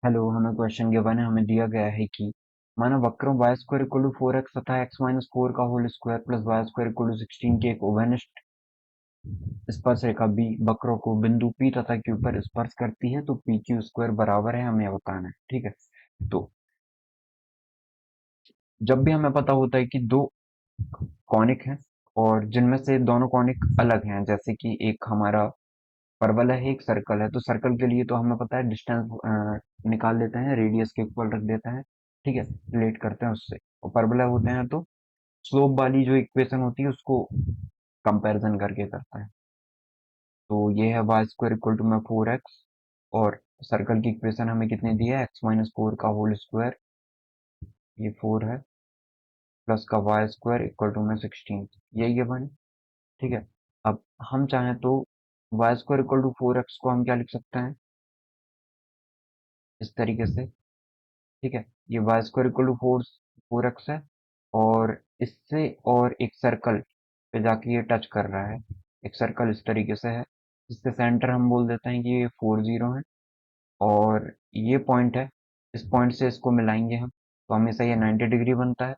Hello, हमें question given है। हमें दिया गया है कि माना वक्रों Y square equal to 4x तथा x माइनस 4 का whole square plus Y square equal to 16 के एक उभयनिष्ठ स्पर्श रेखा बी वक्रों को बिंदु P तथा Q पर स्पर्श करती है, तो पी क्यू स्क्वायर बराबर है, हमें बताना है। ठीक है, तो जब भी हमें पता होता है कि दो कॉनिक हैं और जिनमें से दोनों कॉनिक अलग हैं, जैसे कि एक हमारा परवल है, एक सर्कल है, तो सर्कल के लिए तो हमें पता है डिस्टेंस निकाल लेते हैं, रेडियस के इक्वल रख देते हैं। ठीक है, रिलेट करते हैं उससे। और परवलय होते हैं तो स्लोप वाली जो इक्वेशन होती है उसको कंपैरिजन करके करता है। तो ये है वाई स्क्वायर इक्वल टू में 4x, और सर्कल की इक्वेशन हमें कितनी दी है, x माइनस 4 का होल स्क्वायर, ये 4 है, प्लस का वाई स्क्वायर इक्वल टू में 16, यही है बने। ठीक है, अब हम चाहें तो Y square equal to 4x को हम क्या लिख सकते हैं, इस तरीके से। ठीक है, ये Y square equal to 4x है, और इससे और एक सर्कल पे जाके ये टच कर रहा है। एक सर्कल इस तरीके से है, जिसके सेंटर हम बोल देते हैं कि ये 4 0 है, और ये पॉइंट है, इस पॉइंट से इसको मिलाएंगे हम, तो हमेशा ये 90 डिग्री बनता है।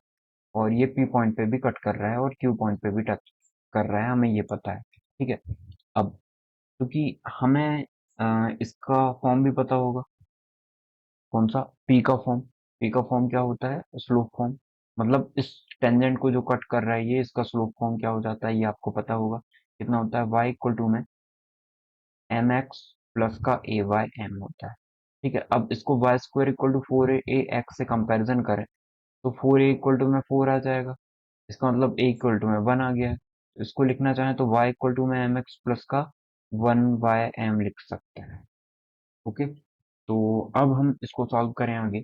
और ये पी पॉइंट पे भी कट कर रहा है और क्यू पॉइंट पे भी टच कर रहा है, हमें ये पता है। ठीक है, अब क्योंकि हमें इसका फॉर्म भी पता होगा, कौन सा, पी का फॉर्म। पी का फॉर्म क्या होता है, स्लोप फॉर्म। मतलब इस टेंजेंट को जो कट कर रहा है ये, इसका स्लोप फॉर्म क्या हो जाता है, ये आपको पता होगा। कितना होता है, वाई इक्वल टू में एम एक्स प्लस का ए वाई एम होता है। ठीक है, अब इसको Y square equal to 4a x से कंपैरिजन करें, तो 4a इक्वल टू में 4 आ जाएगा। इसका मतलब a इक्वल टू में 1 आ गया है। तो इसको लिखना चाहें तो y इक्वल टू में एम एक्स प्लस का 1 y m लिख सकते हैं। ओके, तो अब हम इसको सॉल्व करें आगे।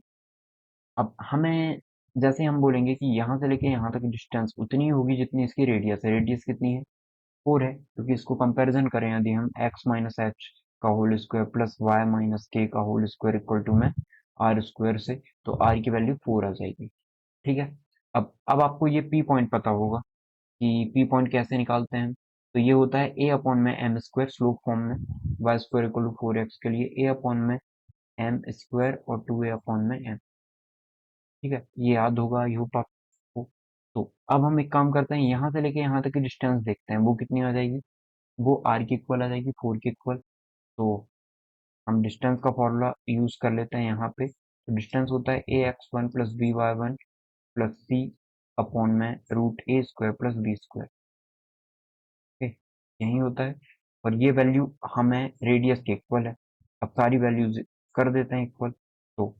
अब हमें, जैसे हम बोलेंगे कि यहाँ से लेके यहाँ तक की डिस्टेंस उतनी ही होगी जितनी इसकी रेडियस है। रेडियस कितनी है, 4 है, क्योंकि इसको कंपैरिजन करें यदि हम x माइनस एच का whole square plus Y minus K का होल स्क्वायर इक्वल टू में आर स्क्वायर से, तो r की वैल्यू 4 आ जाएगी। ठीक है, अब आपको ये p पॉइंट पता होगा कि p पॉइंट कैसे निकालते हैं। तो ये होता है a अपॉन में एम स्क्वायर स्लोप फॉर्म में, Y square equal to 4x के लिए a अपॉन में एम स्क्वायर और 2a अपॉन में m। ठीक है, ये याद होगा आई होप आपको। तो अब हम एक काम करते हैं, यहाँ से लेके यहाँ तक की डिस्टेंस देखते हैं, वो कितनी आ जाएगी। वो आर की इक्वल आ जाएगी, 4 की इक्वल। तो हम डिस्टेंस का फॉर्मूला यूज कर लेते हैं यहाँ पे। तो डिस्टेंस होता है A X one plus B Y one plus C upon में root A square plus B square. यही होता है, और ये वैल्यू हमें रेडियस के इक्वल है। अब सारी वैल्यूज कर देते हैं इक्वल, तो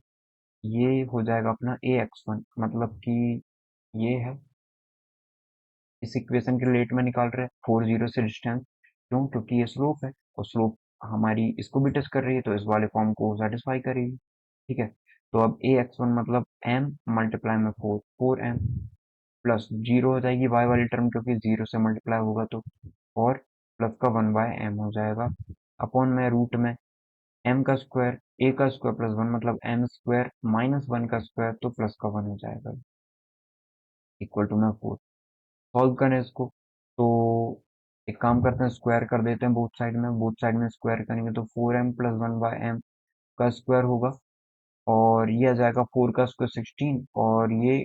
ये हो जाएगा अपना ए एक्स वन, मतलब कि ये है, इस इक्वेशन के रिलेट में निकाल रहे हैं 4 0 से डिस्टेंस। क्यों, क्योंकि ये स्लोप है, और स्लोप हमारी इसको भी टच कर रही है, तो इस वाले फॉर्म को सेटिस्फाई करेगी। ठीक है, तो अब ए एक्स वन मतलब एम मल्टीप्लाई में 4 4m प्लस जीरो हो जाएगी वाई वाली टर्म, क्योंकि जीरो से मल्टीप्लाई होगा तो, और प्लस का 1/m हो जाएगा, अपॉन में रूट में एम का स्क्वायर, ए का स्क्वायर प्लस 1 मतलब एम स्क्वायर माइनस 1 का स्क्वायर, तो प्लस का 1 हो जाएगा, इक्वल टू में 4। सॉल्व करें इसको, तो एक काम करते हैं, स्क्वायर कर देते हैं बोथ साइड में स्क्वायर करेंगे तो 4m प्लस 1/m का स्क्वायर होगा, और ये आ जाएगा 4 का स्क्वायर 16, और ये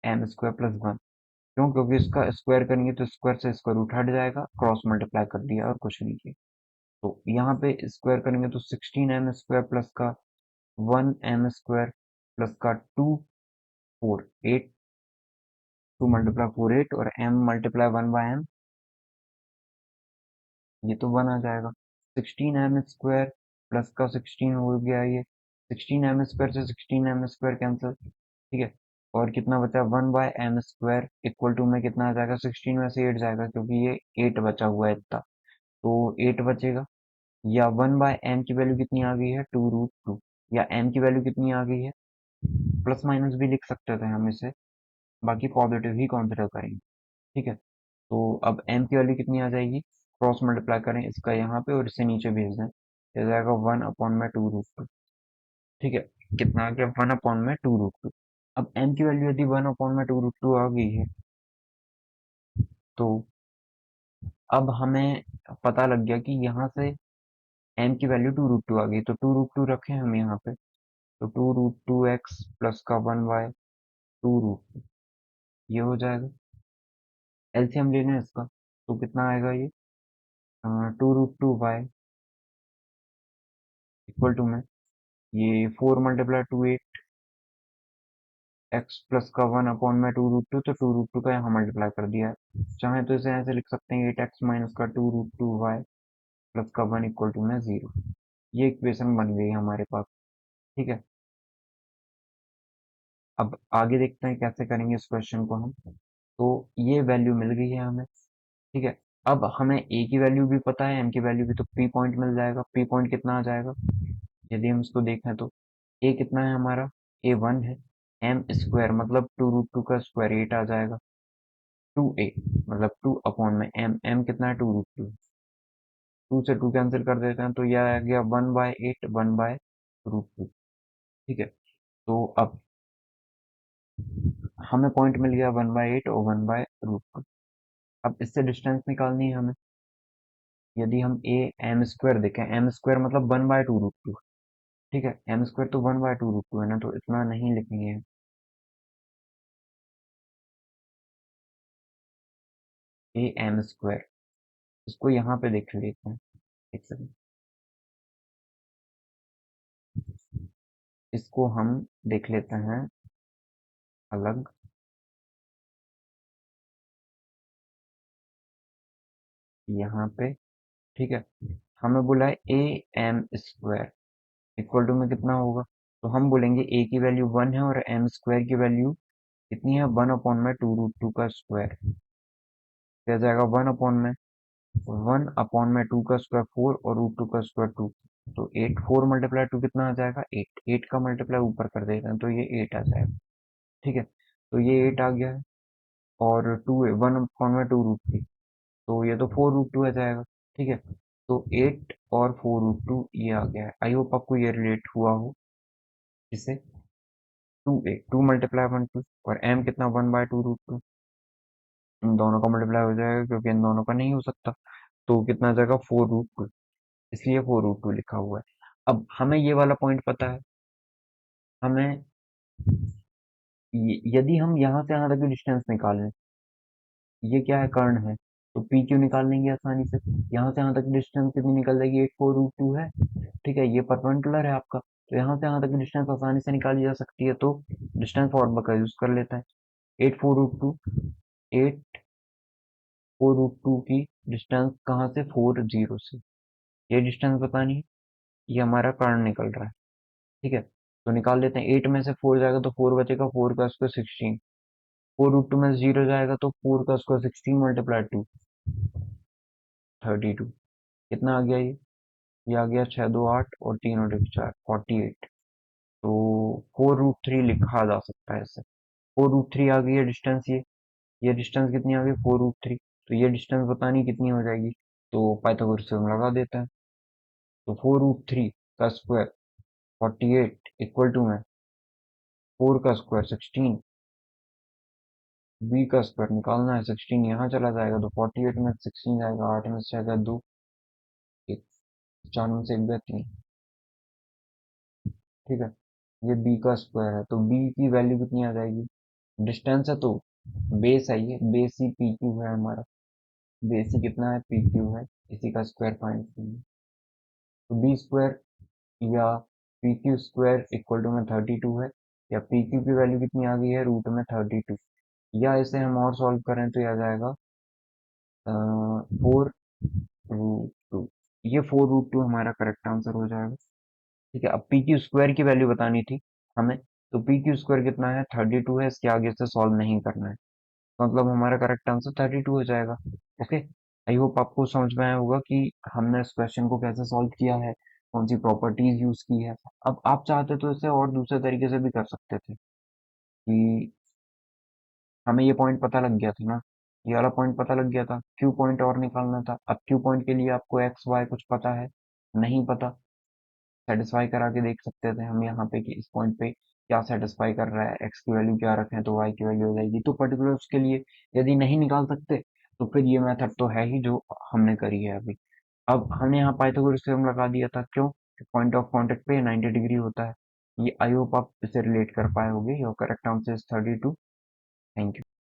एम स्क्वायर प्लस 1। क्यों, क्योंकि इसका स्क्वायर करेंगे तो स्क्वायर से स्क्वायर रूट हट जाएगा, क्रॉस मल्टीप्लाई कर दिया और कुछ नहीं किया। तो यहाँ पे स्क्वायर करेंगे तो 16m स्क्वायर प्लस का 1m स्क्वायर प्लस का 2 4 8, 2 मल्टीप्लाई 4 8, और m मल्टीप्लाई 1/m, ये तो 1 आ जाएगा। 16m स्क्वायर प्लस का 16 हो गया, ये 16m स्क्वायर से 16m स्क्वायर कैंसिल। ठीक है, और कितना बचा, 1/m स्क्वायर इक्वल टू में कितना आ जाएगा, 16 में से 8 जाएगा, क्योंकि ये 8 बचा हुआ है इतना, तो 8 बचेगा। या 1/m की वैल्यू कितनी आ गई है, 2√2। या m की वैल्यू कितनी आ गई है, प्लस माइनस भी लिख सकते थे हम इसे, बाकी पॉजिटिव ही कंसिडर करेंगे। ठीक है, तो अब m की वैल्यू कितनी आ जाएगी, क्रॉस मल्टीप्लाई करें इसका यहाँ पे और इसे नीचे भेज दें, ये जाएगा 1/2√2। ठीक है, कितना आ गया, 1/2√2। अब m की वैल्यू यदि 1/2√2 आ गई है, तो अब हमें पता लग गया कि यहाँ से m की वैल्यू 2√2 आ गई, तो 2√2 रखें हम यहाँ पे। तो 2√2x प्लस का 1y 2√2 ये हो जाएगा। एलसीएम लेना है इसका, तो कितना आएगा ये 2√2y इक्वल टू में ये 4 × 2 एक्स प्लस का 1/√2, तो 2√2 का यहाँ मल्टीप्लाई कर दिया है। चाहे तो इसे ऐसे लिख सकते हैं 8x माइनस का 2√2y प्लस का 1 इक्वल टू में 0। ये इक्वेशन बन गई हमारे पास। ठीक है, अब आगे देखते हैं कैसे करेंगे इस क्वेश्चन को हम। तो ये वैल्यू मिल गई है हमें। ठीक है, अब हमें ए की वैल्यू भी पता है, एम की वैल्यू भी, तो पी पॉइंट मिल जाएगा। पी पॉइंट कितना आ जाएगा, यदि हम इसको देखें तो ए कितना है हमारा, ए 1 है। एम स्क्वायर मतलब 2√2 का स्क्वायर 8 आ जाएगा। 2a मतलब 2 अपॉन में एम कितना है 2√2, 2 से 2 कैंसिल कर देते हैं तो यह आ गया 1/8 1/√2। ठीक है, तो अब हमें पॉइंट मिल गया 1/8 और 1/√2। अब इससे डिस्टेंस निकालनी है हमें। यदि हम ए एम स्क्वायर देखें, एम स्क्वायर मतलब 1/2√2। ठीक है, एम स्क्वायर तो 1/2√2 है ना, तो इतना नहीं लिखेंगे। ए एम स्क्वायर, इसको यहाँ पे देख लेते हैं एक सेकंड। इसको हम देख लेते हैं अलग। यहाँ पे ठीक है, हमें बोला है A M square equal to में कितना होगा, तो हम बोलेंगे ए की वैल्यू 1 है और एम स्क्वायर की वैल्यू कितनी है 1/2√2 का स्क्वायर। क्या जाएगा 1/2 का स्क्वायर 4 और √2 का स्क्वायर 2। तो 8, 4 मल्टीप्लाई 2 कितना आ जाएगा 8, 8 का मल्टीप्लाई ऊपर कर देते हैं तो ये 8 आ जाएगा। ठीक है, तो ये 8 आ गया है और 2 है 1/2√3, तो ये तो 4√2 आ जाएगा। ठीक है, तो 8 और 4√2 ये आ गया है। आई होप आपको ये रिलेट हुआ हो। इससे 2a 2 मल्टीप्लाई 1 2 और m कितना 1/2√2, इन दोनों का मल्टीप्लाई हो जाएगा क्योंकि इन दोनों का नहीं हो सकता। तो कितना आ जाएगा 4√2, इसलिए 4√2 लिखा हुआ है। अब हमें ये वाला पॉइंट पता है। हमें यदि हम यहाँ से यहाँ तक की डिस्टेंस निकालें, ये क्या है कर्ण है, तो पी क्यू निकाल लेंगे आसानी से। यहाँ से यहाँ तक की डिस्टेंस कितनी निकल जाएगी 8 4√2 है। ठीक है, ये परपेंडिकुलर है आपका, तो यहाँ से यहाँ तक की डिस्टेंस आसानी से निकाली जा सकती है, तो डिस्टेंस फॉर्मूला का यूज कर लेते हैं। 8 4√2 की डिस्टेंस कहाँ से 40 से, ये डिस्टेंस बतानी है। ये हमारा कर्ण निकल रहा है। ठीक है, तो निकाल लेते हैं। 8 में से 4 जाएगा तो 4 बचेगा, 4 का स्क्वायर 16। 4√2 में से 0 जाएगा तो 4 का स्क्वायर 16 मल्टीप्लाई 2 32। कितना आ गया ये आ गया 6 2 8 और 3 और 1 4 48। तो 4√3 लिखा जा सकता है इससे। 4√3 आ गई है डिस्टेंस। ये डिस्टेंस कितनी आ गई 4√3, तो ये डिस्टेंस बतानी कितनी हो जाएगी, तो पाइथागोरस से हम लगा देते हैं। तो 4√3 का स्क्वायर 48 इक्वल टू में 4 का स्क्वायर 16, बी का स्क्वायर निकालना है। 16 यहाँ चला जाएगा तो 48 में 16 जाएगा, 8 में से जाएगा 2, 1 4 में से 1 गया 3। ठीक है, ये बी का स्क्वायर है, तो बी की वैल्यू कितनी आ जाएगी, डिस्टेंस है तो बेस है, ये बेस ही पी क्यू है हमारा। बेस ही कितना है पी क्यू है, इसी का स्क्वायर फाइंड करेंगे। तो बी स्क्वायर या P Q square equal to में 32 है, या पी क्यू की वैल्यू कितनी आ गई है √में 32, या इसे हम और सॉल्व करें तो यह आ जाएगा 4√2। ये 4√2 हमारा करेक्ट आंसर हो जाएगा। ठीक है, अब पी क्यू स्क्वायर की वैल्यू बतानी थी हमें, तो पी क्यू स्क्वायर कितना है 32 है, इसके आगे से सॉल्व नहीं करना है, तो मतलब हमारा करेक्ट आंसर 32 हो जाएगा। ओके, आई होप आपको समझ में आया होगा कि हमने इस क्वेश्चन को कैसे सॉल्व किया है, कौन सी प्रॉपर्टीज यूज की है। अब आप चाहते तो इसे और दूसरे तरीके से भी कर सकते थे कि हमें ये पॉइंट पता लग गया था ना, ये वाला पॉइंट पता लग गया था, क्यू पॉइंट और निकालना था। अब क्यू पॉइंट के लिए आपको एक्स वाई कुछ पता है, नहीं पता, सेटिस्फाई करा के देख सकते थे हम यहाँ पे कि इस पॉइंट पे क्या सेटिस्फाई कर रहा है, एक्स की वैल्यू क्या रखें तो वाई की वैल्यू हो जाएगी। तो पर्टिकुलर उसके लिए यदि नहीं निकाल सकते तो फिर ये मेथड तो है ही जो हमने करी है अभी। अब हमने यहाँ पाइथागोरस थ्योरम लगा दिया था, क्यों, पॉइंट ऑफ कांटेक्ट पे 90 डिग्री होता है। ये आई होप आप इसे रिलेट कर पाए होगे। Your correct answer is 32। Thank you.